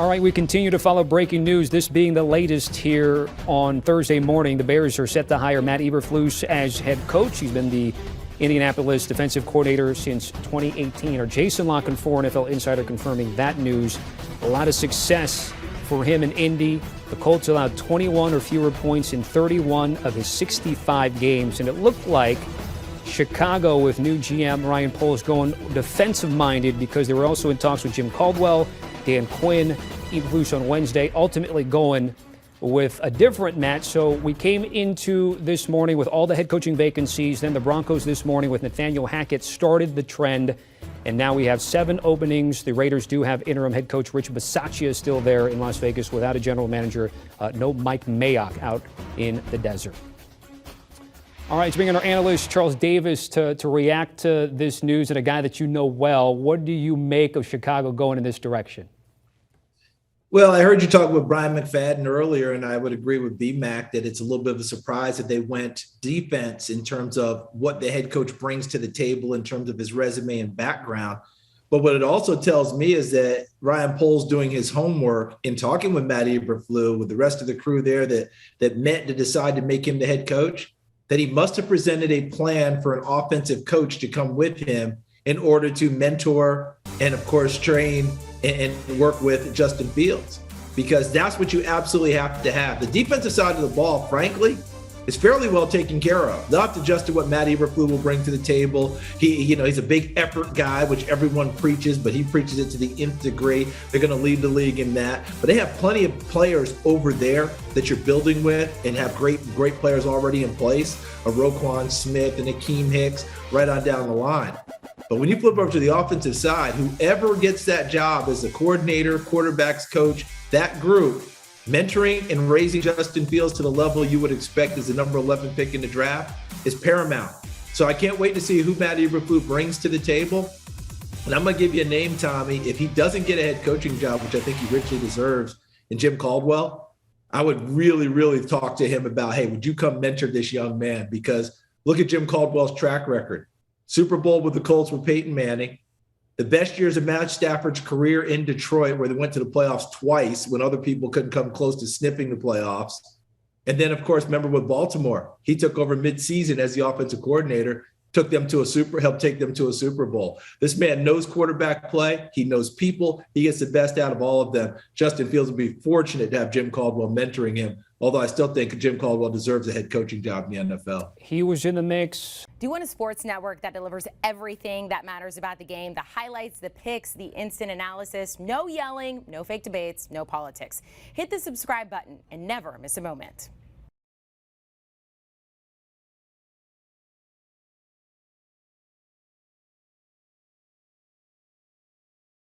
All right, we continue to follow breaking news, this being the latest here on Thursday morning. The Bears are set to hire Matt Eberflus as head coach. He's been the Indianapolis defensive coordinator since 2018. Our Jason Lockenfor, NFL Insider, confirming that news. A lot of success for him in Indy. The Colts allowed 21 or fewer points in 31 of his 65 games, and it looked like Chicago, with new GM Ryan Poles, going defensive-minded because they were also in talks with Jim Caldwell, Dan Quinn, Eberflus on Wednesday, ultimately going with a different match. So we came into this morning with all the head coaching vacancies. Then the Broncos this morning with Nathaniel Hackett started the trend. And now we have 7 openings. The Raiders do have interim head coach Rich Bisaccia still there in Las Vegas without a general manager. No Mike Mayock out in the desert. All right, let's bring in our analyst, Charles Davis, to react to this news, and a guy that you know well. What do you make of Chicago going in this direction? Well, I heard you talk with Brian McFadden earlier, and I would agree with BMAC that it's a little bit of a surprise that they went defense in terms of what the head coach brings to the table in terms of his resume and background. But what it also tells me is that Ryan Poles doing his homework and talking with Matt Eberflus, with the rest of the crew there that met to decide to make him the head coach, that he must have presented a plan for an offensive coach to come with him in order to mentor and, of course, train and work with Justin Fields, because that's what you absolutely have to have. The defensive side of the ball, frankly, is fairly well taken care of. They'll have to adjust to what Matt Eberflus will bring to the table. He's a big effort guy, which everyone preaches, but he preaches it to the nth degree. They're going to lead the league in that. But they have plenty of players over there that you're building with and have great players already in place. A Roquan Smith and Akeem Hicks, right on down the line. But when you flip over to the offensive side, whoever gets that job as a coordinator, quarterbacks coach, that group, mentoring and raising Justin Fields to the level you would expect as the number 11 pick in the draft is paramount. So I can't wait to see who Matt Eberflus brings to the table. And I'm going to give you a name, Tommy. If he doesn't get a head coaching job, which I think he richly deserves, in Jim Caldwell, I would really, really talk to him about, hey, would you come mentor this young man? Because look at Jim Caldwell's track record. Super Bowl with the Colts with Peyton Manning. The best years of Matt Stafford's career in Detroit, where they went to the playoffs twice when other people couldn't come close to sniffing the playoffs. And then, of course, remember with Baltimore, he took over midseason as the offensive coordinator, helped take them to a Super Bowl. This man knows quarterback play. He knows people. He gets the best out of all of them. Justin Fields will be fortunate to have Jim Caldwell mentoring him, although I still think Jim Caldwell deserves a head coaching job in the NFL. He was in the mix. Do you want a sports network that delivers everything that matters about the game? The highlights, the picks, the instant analysis, no yelling, no fake debates, no politics. Hit the subscribe button and never miss a moment.